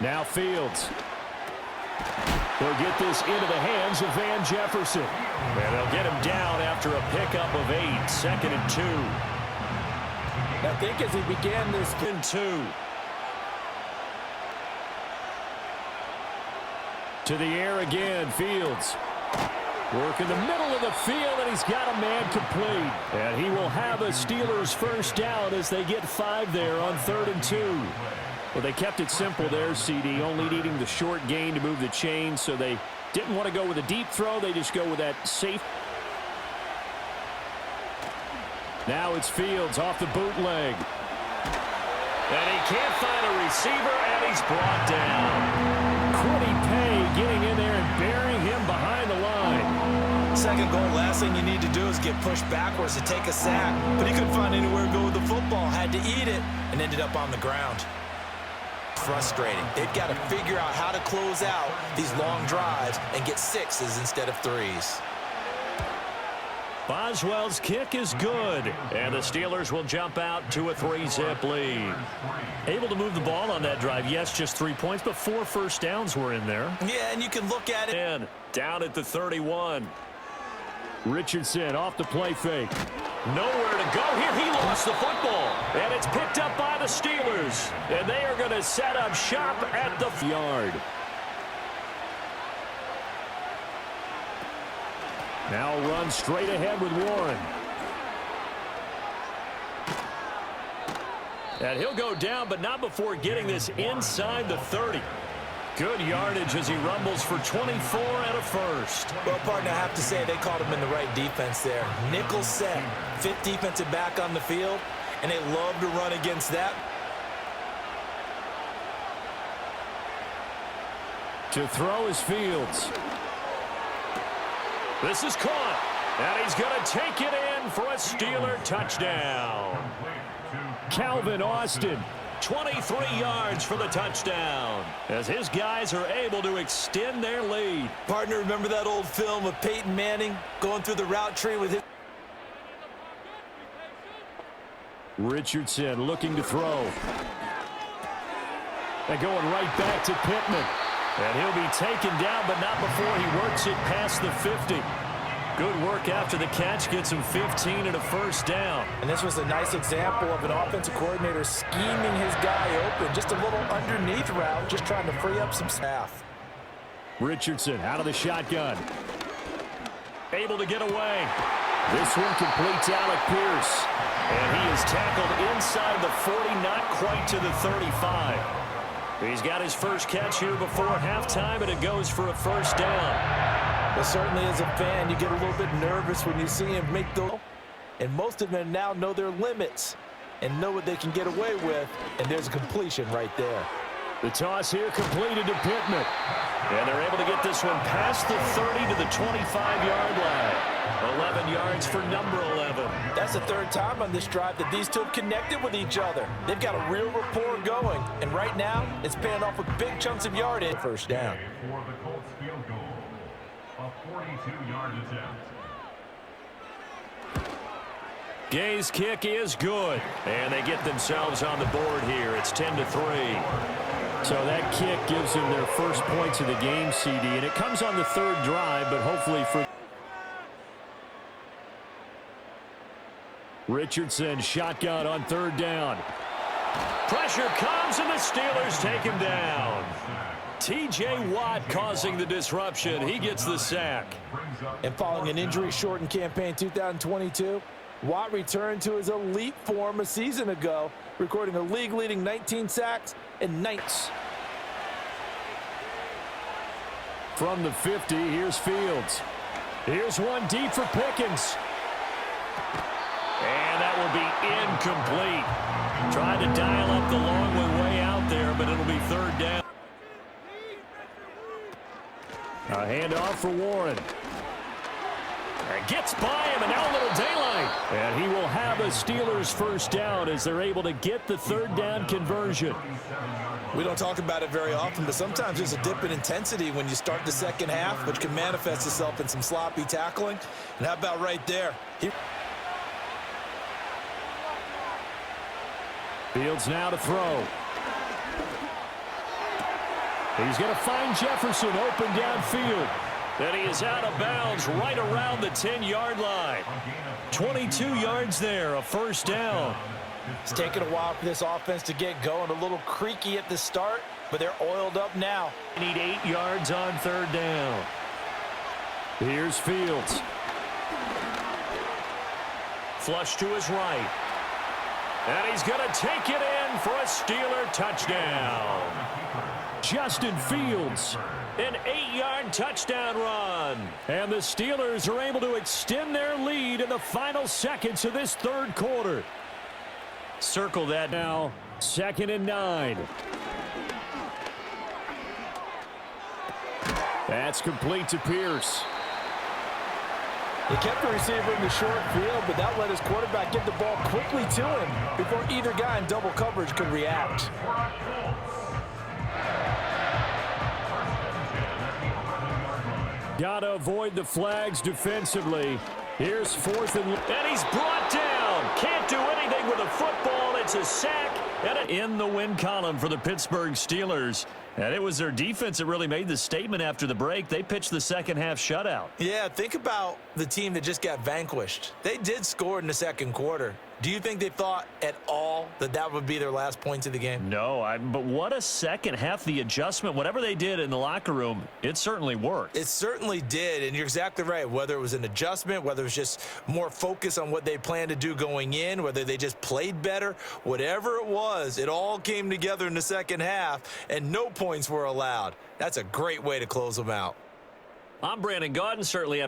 Now Fields. He'll get this into the hands of Van Jefferson. And they'll get him down after a pickup of 8, 2nd and 2. I think as he began this and 2. To the air again, Fields. Work in the middle of the field, and he's got a man complete. And he will have a Steelers first down as they get 5 there on 3rd and 2. Well, they kept it simple there, CD, only needing the short gain to move the chains, so they didn't want to go with a deep throw. They just go with that safe. Now it's Fields off the bootleg. And he can't find a receiver, and he's brought down. Quiddy Pay getting in there and burying him behind the line. Second goal, last thing you need to do is get pushed backwards to take a sack. But he couldn't find anywhere to go with the football, had to eat it, and ended up on the ground. Frustrating. They've got to figure out how to close out these long drives and get 6s instead of 3s. Boswell's kick is good, and the Steelers will jump out to a 3-zip lead. Able to move the ball on that drive. Yes, just 3 points, but 4 first downs were in there. Yeah, and you can look at it. And down at the 31. Richardson off the play fake. Nowhere to go here. He lost the football, and it's picked up by the Steelers, and they are going to set up shop at the yard. Now run straight ahead with Warren. And he'll go down, but not before getting this inside the 30. Good yardage as he rumbles for 24 and a first. Well, partner, I have to say they called him in the right defense there. Nickel set, 5th defensive back on the field, and they love to run against that. To throw is Fields. This is caught, and he's going to take it in for a Steeler touchdown. Calvin Austin, 23 yards for the touchdown, as his guys are able to extend their lead. Partner, remember that old film of Peyton Manning going through the route tree with his... Richardson looking to throw. And going right back to Pittman. And he'll be taken down, but not before he works it past the 50. Good work after the catch, gets him 15 and a first down. And this was a nice example of an offensive coordinator scheming his guy open. Just a little underneath route, just trying to free up some staff. Richardson out of the shotgun. Able to get away. This one completes Alec Pierce. And he is tackled inside the 40, not quite to the 35. He's got his first catch here before halftime, and it goes for a first down. Well, certainly as a fan, you get a little bit nervous when you see him make those. And most of them now know their limits and know what they can get away with, and there's a completion right there. The toss here completed to Pittman. And they're able to get this one past the 30 to the 25-yard line. 11 yards for number 11. That's the 3rd time on this drive that these two have connected with each other. They've got a real rapport going, and right now it's paying off with big chunks of yardage. First down. For the Colts field goal, a 42-yard attempt. Gay's kick is good, and they get themselves on the board here. It's 10-3. So that kick gives them their first points of the game, CD, and it comes on the 3rd drive, but hopefully for Richardson, shotgun on 3rd down. Pressure comes, and the Steelers take him down. T.J. Watt causing the disruption. He gets the sack. And following an injury-shortened campaign 2022, Watt returned to his elite form a season ago, recording a league-leading 19 sacks and 9. From the 50, here's Fields. Here's one deep for Pickens. And that will be incomplete. Tried to dial up the long way out there, but it'll be 3rd down. A handoff for Warren. And gets by him, and now a little daylight. And he will have a Steelers first down as they're able to get the 3rd down conversion. We don't talk about it very often, but sometimes there's a dip in intensity when you start the second half, which can manifest itself in some sloppy tackling. And how about right there? Fields now to throw. He's going to find Jefferson open downfield. And he is out of bounds right around the 10-yard line. 22 yards there, a first down. It's taken a while for this offense to get going. A little creaky at the start, but they're oiled up now. They need 8 yards on third down. Here's Fields. Flush to his right. And he's going to take it in for a Steeler touchdown. Justin Fields, an 8-yard touchdown run. And the Steelers are able to extend their lead in the final seconds of this third quarter. Circle that now. 2nd and 9. That's complete to Pierce. He kept the receiver in the short field, but that let his quarterback get the ball quickly to him before either guy in double coverage could react. Got to avoid the flags defensively. Here's 4th and he's brought down. Can't do anything with a football. It's a sack. And in the win column for the Pittsburgh Steelers. And it was their defense that really made the statement after the break. They pitched the second-half shutout. Yeah, think about the team that just got vanquished. They did score in the second quarter. Do you think they thought at all that that would be their last points of the game? No, but what a second half. The adjustment, whatever they did in the locker room, it certainly worked. It certainly did, and you're exactly right. Whether it was an adjustment, whether it was just more focus on what they planned to do going in, whether they just played better, whatever it was, it all came together in the second half, and no points were allowed. That's a great way to close them out. I'm Brandon Gaudin. Certainly have to